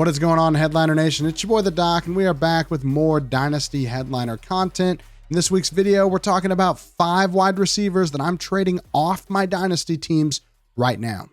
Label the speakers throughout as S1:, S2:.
S1: What is going on, Headliner Nation? It's your boy, The Doc, and we are back with more Dynasty Headliner content. In this week's video, we're talking about 5 wide receivers that I'm trading off my Dynasty teams right now.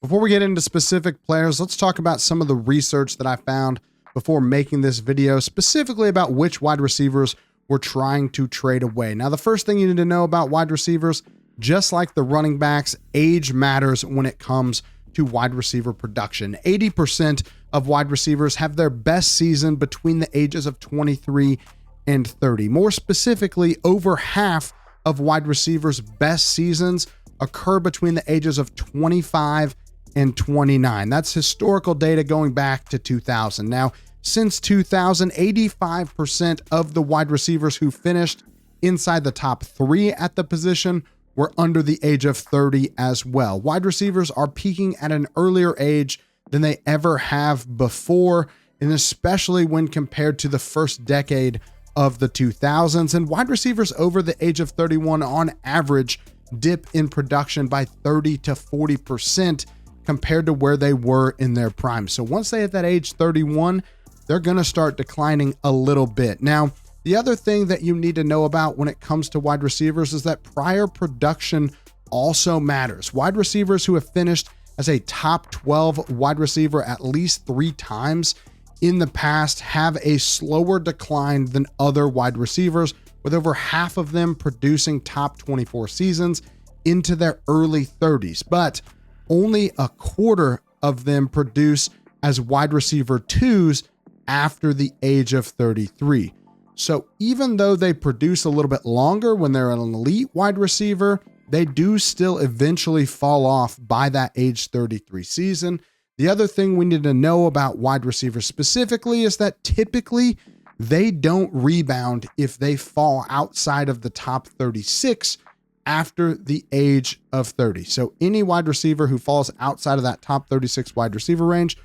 S1: Before we get into specific players, let's talk about some of the research that I found before making this video, specifically about which wide receivers we're trying to trade away. Now, the first thing you need to know about wide receivers, just like the running backs, age matters when it comes to wide receiver production. 80% of wide receivers have their best season between the ages of 23 and 30. More specifically, over half of wide receivers' best seasons occur between the ages of 25 and 29. That's historical data going back to 2000. Now, since 2000, 85% of the wide receivers who finished inside the top 3 at the position were under the age of 30 as well. Wide receivers are peaking at an earlier age than they ever have before, and especially when compared to the first decade of the 2000s. And wide receivers over the age of 31 on average dip in production by 30 to 40% compared to where they were in their prime. So once they hit that age 31, they're going to start declining a little bit. Now, the other thing that you need to know about when it comes to wide receivers is that prior production also matters. Wide receivers who have finished as a top 12 wide receiver at least 3 times in the past have a slower decline than other wide receivers, with over half of them producing top 24 seasons into their early 30s. But only a quarter of them produce as wide receiver 2s after the age of 33. So even though they produce a little bit longer when they're an elite wide receiver, they do still eventually fall off by that age 33 season. The other thing we need to know about wide receivers specifically is that typically they don't rebound if they fall outside of the top 36 after the age of 30. So any wide receiver who falls outside of that top 36 wide receiver range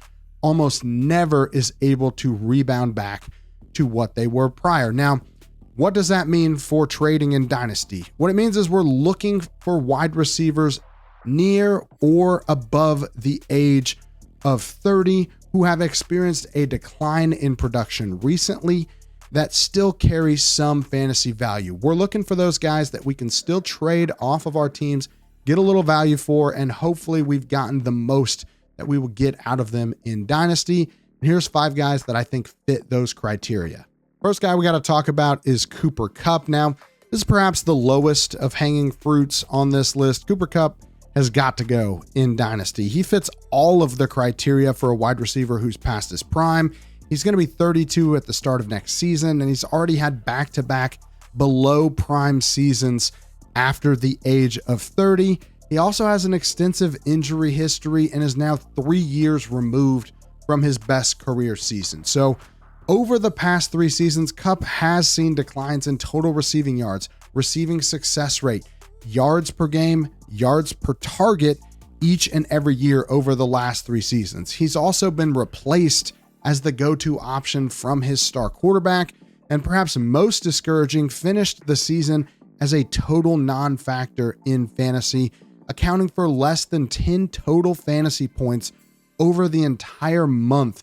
S1: almost never is able to rebound back to what they were prior. Now, what does that mean for trading in Dynasty? What it means is we're looking for wide receivers near or above the age of 30 who have experienced a decline in production recently that still carry some fantasy value. We're looking for those guys that we can still trade off of our teams, get a little value for, and hopefully we've gotten the most that we will get out of them in Dynasty. And here's 5 guys that I think fit those criteria. First guy we got to talk about is Cooper Kupp. Now, this is perhaps the lowest of hanging fruits on this list. Cooper Kupp has got to go in Dynasty. He fits all of the criteria for a wide receiver who's past his prime. He's going to be 32 at the start of next season, and he's already had back-to-back below prime seasons after the age of 30. He also has an extensive injury history and is now 3 years removed from his best career season. So over the past 3 seasons, Kupp has seen declines in total receiving yards, receiving success rate, yards per game, yards per target each and every year over the last 3 seasons. He's also been replaced as the go-to option from his star quarterback, and perhaps most discouraging, finished the season as a total non-factor in fantasy, accounting for less than 10 total fantasy points over the entire month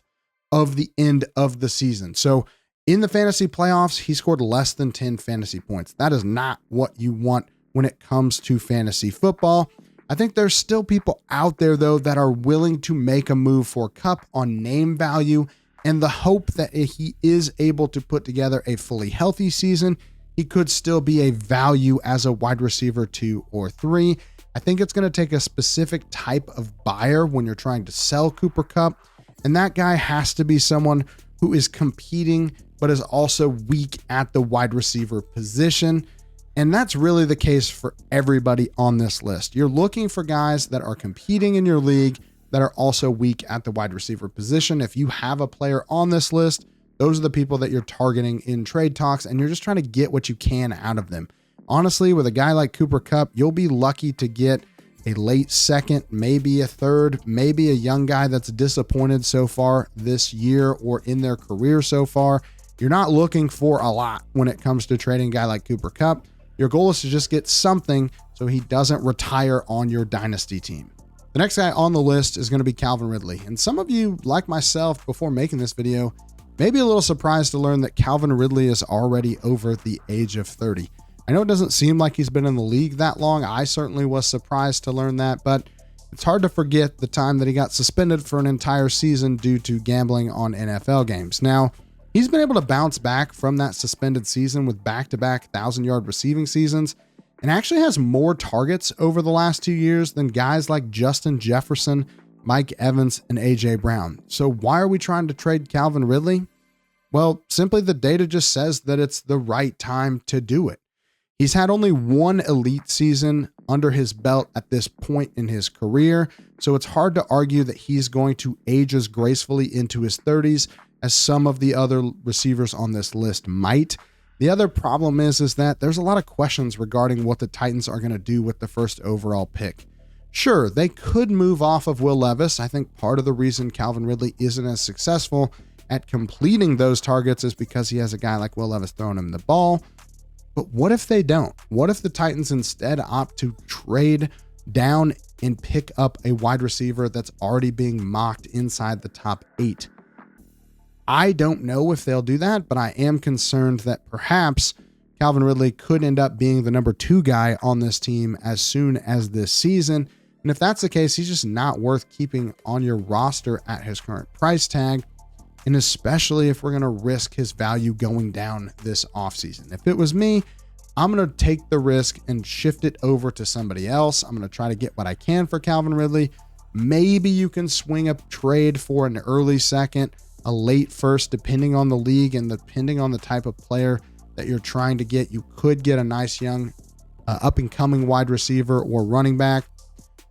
S1: of the end of the season. So in the fantasy playoffs, he scored less than 10 fantasy points. That is not what you want when it comes to fantasy football. I think there's still people out there, though, that are willing to make a move for Kupp on name value and the hope that if he is able to put together a fully healthy season, he could still be a value as a wide receiver 2 or 3. I think it's going to take a specific type of buyer when you're trying to sell Cooper Kupp, and that guy has to be someone who is competing but is also weak at the wide receiver position. And that's really the case for everybody on this list. You're looking for guys that are competing in your league that are also weak at the wide receiver position. If you have a player on this list, those are the people that you're targeting in trade talks, and you're just trying to get what you can out of them. Honestly, with a guy like Cooper Kupp, you'll be lucky to get a late second, maybe a third, maybe a young guy that's disappointed so far this year or in their career so far. You're not looking for a lot when it comes to trading a guy like Cooper Kupp. Your goal is to just get something so he doesn't retire on your dynasty team. The next guy on the list is going to be Calvin Ridley. And some of you, like myself, before making this video, may be a little surprised to learn that Calvin Ridley is already over the age of 30. I know it doesn't seem like he's been in the league that long. I certainly was surprised to learn that, but it's hard to forget the time that he got suspended for an entire season due to gambling on NFL games. Now, he's been able to bounce back from that suspended season with back-to-back 1,000-yard receiving seasons, and actually has more targets over the last 2 years than guys like Justin Jefferson, Mike Evans, and A.J. Brown. So why are we trying to trade Calvin Ridley? Well, simply the data just says that it's the right time to do it. He's had only one elite season under his belt at this point in his career, so it's hard to argue that he's going to age as gracefully into his 30s as some of the other receivers on this list might. The other problem is that there's a lot of questions regarding what the Titans are going to do with the first overall pick. Sure, they could move off of Will Levis. I think part of the reason Calvin Ridley isn't as successful at completing those targets is because he has a guy like Will Levis throwing him the ball. But what if they don't? What if the Titans instead opt to trade down and pick up a wide receiver that's already being mocked inside the top 8? I don't know if they'll do that, but I am concerned that perhaps Calvin Ridley could end up being the number 2 guy on this team as soon as this season. And if that's the case, he's just not worth keeping on your roster at his current price tag. And especially if we're going to risk his value going down this offseason. If it was me, I'm going to take the risk and shift it over to somebody else. I'm going to try to get what I can for Calvin Ridley. Maybe you can swing a trade for an early second, a late first, depending on the league and depending on the type of player that you're trying to get. You could get a nice young up-and-coming wide receiver or running back.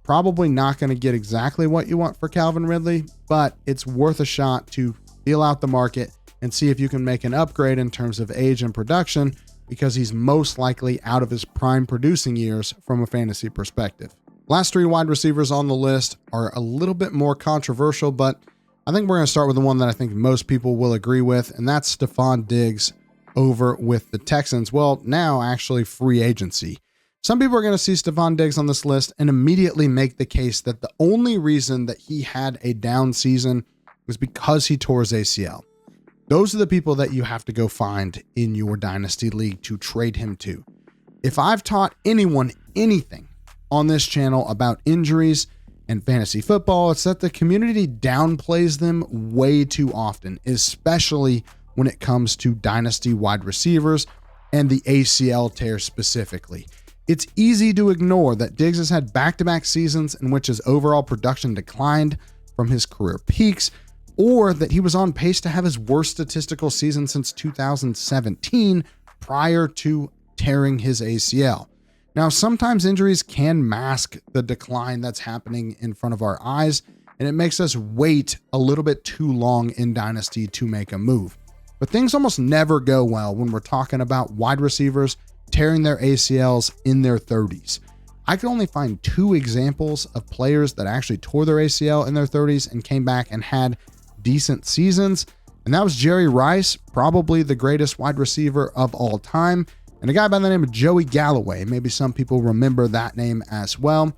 S1: Probably not going to get exactly what you want for Calvin Ridley, but it's worth a shot to feel out the market and see if you can make an upgrade in terms of age and production, because he's most likely out of his prime producing years from a fantasy perspective. Last 3 wide receivers on the list are a little bit more controversial, but I think we're going to start with the one that I think most people will agree with, and that's Stefon Diggs over with the Texans. Well, now actually free agency. Some people are going to see Stefon Diggs on this list and immediately make the case that the only reason that he had a down season was because he tore his ACL. Those are the people that you have to go find in your Dynasty League to trade him to. If I've taught anyone anything on this channel about injuries and fantasy football, it's that the community downplays them way too often, especially when it comes to Dynasty wide receivers and the ACL tear specifically. It's easy to ignore that Diggs has had back-to-back seasons in which his overall production declined from his career peaks, or that he was on pace to have his worst statistical season since 2017 prior to tearing his ACL. Now, sometimes injuries can mask the decline that's happening in front of our eyes, and it makes us wait a little bit too long in Dynasty to make a move. But things almost never go well when we're talking about wide receivers tearing their ACLs in their 30s. I can only find 2 examples of players that actually tore their ACL in their 30s and came back and had decent seasons, and that was Jerry Rice, probably the greatest wide receiver of all time, and a guy by the name of Joey Galloway. Maybe some people remember that name as well.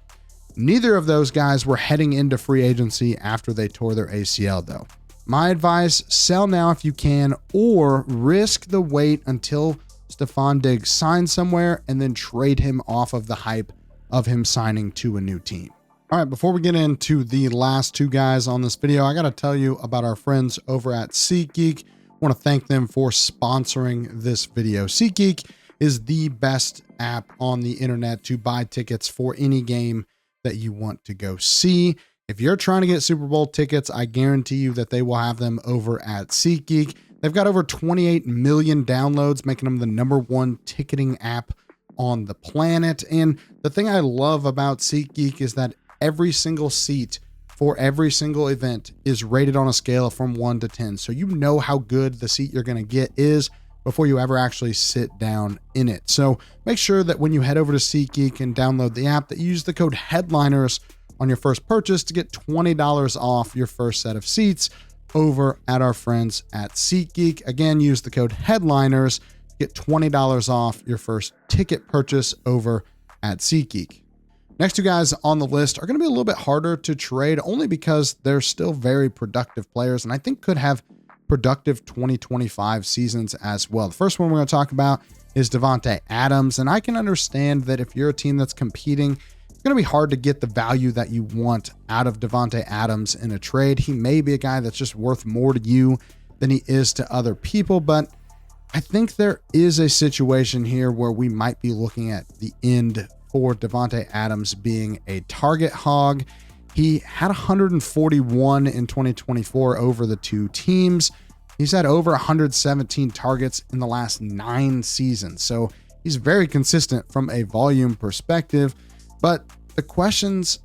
S1: Neither of those guys were heading into free agency after they tore their ACL, though. My advice, sell now if you can, or risk the wait until Stefon Diggs signs somewhere and then trade him off of the hype of him signing to a new team. All right, before we get into the last 2 guys on this video, I got to tell you about our friends over at SeatGeek. I want to thank them for sponsoring this video. SeatGeek is the best app on the internet to buy tickets for any game that you want to go see. If you're trying to get Super Bowl tickets, I guarantee you that they will have them over at SeatGeek. They've got over 28 million downloads, making them the #1 ticketing app on the planet. And the thing I love about SeatGeek is that every single seat for every single event is rated on a scale from 1 to 10. So you know how good the seat you're going to get is before you ever actually sit down in it. So make sure that when you head over to SeatGeek and download the app, that you use the code HEADLINERS on your first purchase to get $20 off your first set of seats over at our friends at SeatGeek. Again, use the code HEADLINERS to get $20 off your first ticket purchase over at SeatGeek. Next two guys on the list are going to be a little bit harder to trade only because they're still very productive players and I think could have productive 2025 seasons as well. The first one we're going to talk about is Davante Adams, and I can understand that if you're a team that's competing, it's going to be hard to get the value that you want out of Davante Adams in a trade. He may be a guy that's just worth more to you than he is to other people, but I think there is a situation here where we might be looking at the end for Davante Adams being a target hog. He had 141 in 2024 over the two teams. He's had over 117 targets in the last 9 seasons. So he's very consistent from a volume perspective. But the questions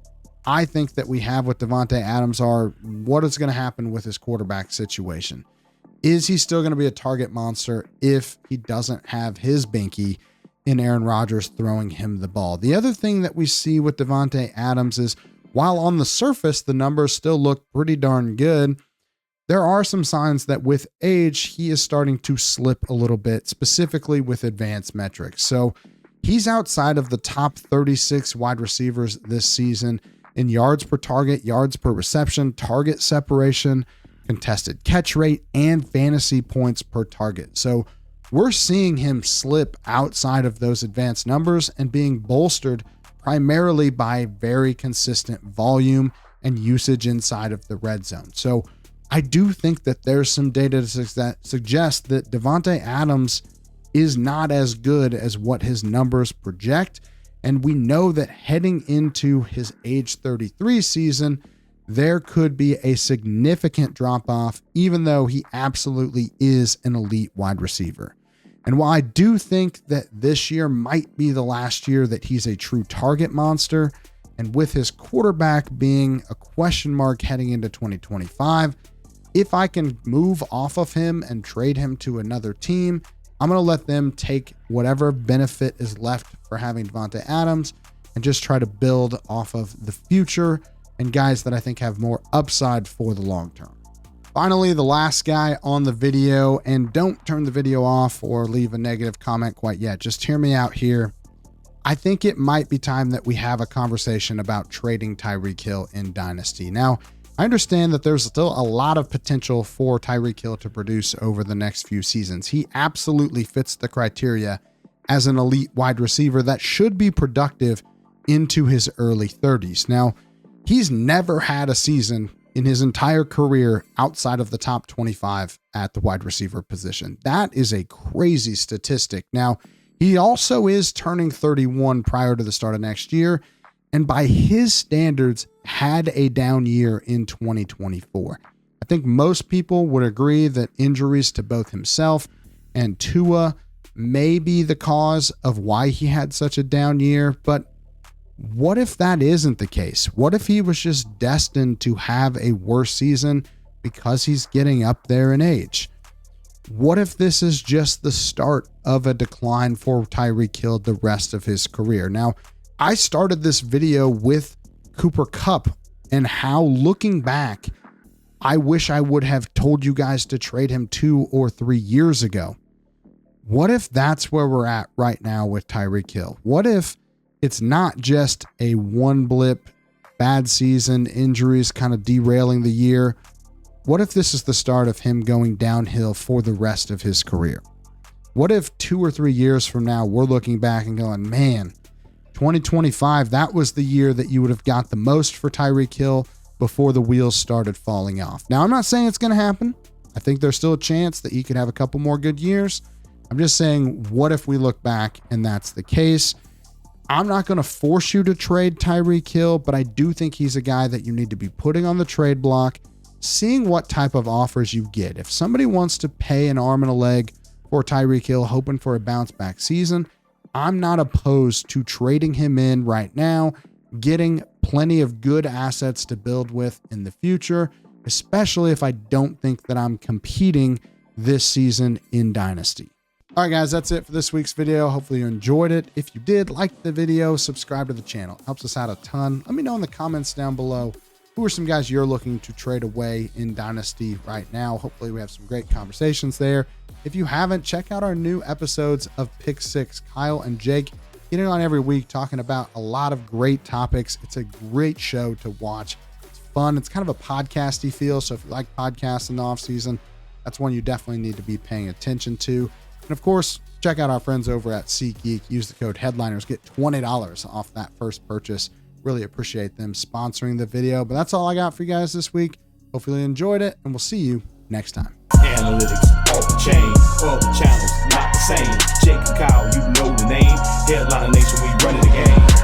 S1: I think that we have with Davante Adams are, what is going to happen with his quarterback situation? Is he still going to be a target monster if he doesn't have his binky in Aaron Rodgers throwing him the ball? The other thing that we see with Davante Adams is, while on the surface, the numbers still look pretty darn good, there are some signs that with age, he is starting to slip a little bit, specifically with advanced metrics. So he's outside of the top 36 wide receivers this season in yards per target, yards per reception, target separation, contested catch rate, and fantasy points per target. So we're seeing him slip outside of those advanced numbers and being bolstered primarily by very consistent volume and usage inside of the red zone. So I do think that there's some data that suggests that Davante Adams is not as good as what his numbers project. And we know that heading into his age 33 season, there could be a significant drop off, even though he absolutely is an elite wide receiver. And while I do think that this year might be the last year that he's a true target monster, and with his quarterback being a question mark heading into 2025, if I can move off of him and trade him to another team, I'm going to let them take whatever benefit is left for having Davante Adams and just try to build off of the future and guys that I think have more upside for the long term. Finally, the last guy on the video, and don't turn the video off or leave a negative comment quite yet. Just hear me out here. I think it might be time that we have a conversation about trading Tyreek Hill in Dynasty. Now, I understand that there's still a lot of potential for Tyreek Hill to produce over the next few seasons. He absolutely fits the criteria as an elite wide receiver that should be productive into his early 30s. Now, he's never had a season in his entire career outside of the top 25 at the wide receiver position. That is a crazy statistic. Now, he also is turning 31 prior to the start of next year, and by his standards, had a down year in 2024. I think most people would agree that injuries to both himself and Tua may be the cause of why he had such a down year, but what if that isn't the case? What if he was just destined to have a worse season because he's getting up there in age? What if this is just the start of a decline for Tyreek Hill the rest of his career? Now, I started this video with Cooper Kupp and how, looking back, I wish I would have told you guys to trade him 2 or 3 years ago. What if that's where we're at right now with Tyreek Hill? What if it's not just a one blip, bad season, injuries kind of derailing the year? What if this is the start of him going downhill for the rest of his career? What if 2 or 3 years from now, we're looking back and going, man, 2025, that was the year that you would have got the most for Tyreek Hill before the wheels started falling off. Now, I'm not saying it's going to happen. I think there's still a chance that he could have a couple more good years. I'm just saying, what if we look back and that's the case? I'm not going to force you to trade Tyreek Hill, but I do think he's a guy that you need to be putting on the trade block, seeing what type of offers you get. If somebody wants to pay an arm and a leg for Tyreek Hill, hoping for a bounce back season, I'm not opposed to trading him in right now, getting plenty of good assets to build with in the future, especially if I don't think that I'm competing this season in Dynasty. All right, guys, that's it for this week's video. Hopefully you enjoyed it. If you did, like the video, subscribe to the channel. It helps us out a ton. Let me know in the comments down below who are some guys you're looking to trade away in Dynasty right now. Hopefully we have some great conversations there. If you haven't, check out our new episodes of Pick 6. Kyle and Jake getting on every week, talking about a lot of great topics. It's a great show to watch. It's fun. It's kind of a podcasty feel. So if you like podcasts in the off season, that's one you definitely need to be paying attention to. And of course, check out our friends over at SeatGeek. Use the code Headliners. Get $20 off that first purchase. Really appreciate them sponsoring the video. But that's all I got for you guys this week. Hopefully you enjoyed it, and we'll see you next time.
S2: Analytics off the chain, all the channels not the same. Jake and Kyle, you know the name. Headliner Nation, we running the game.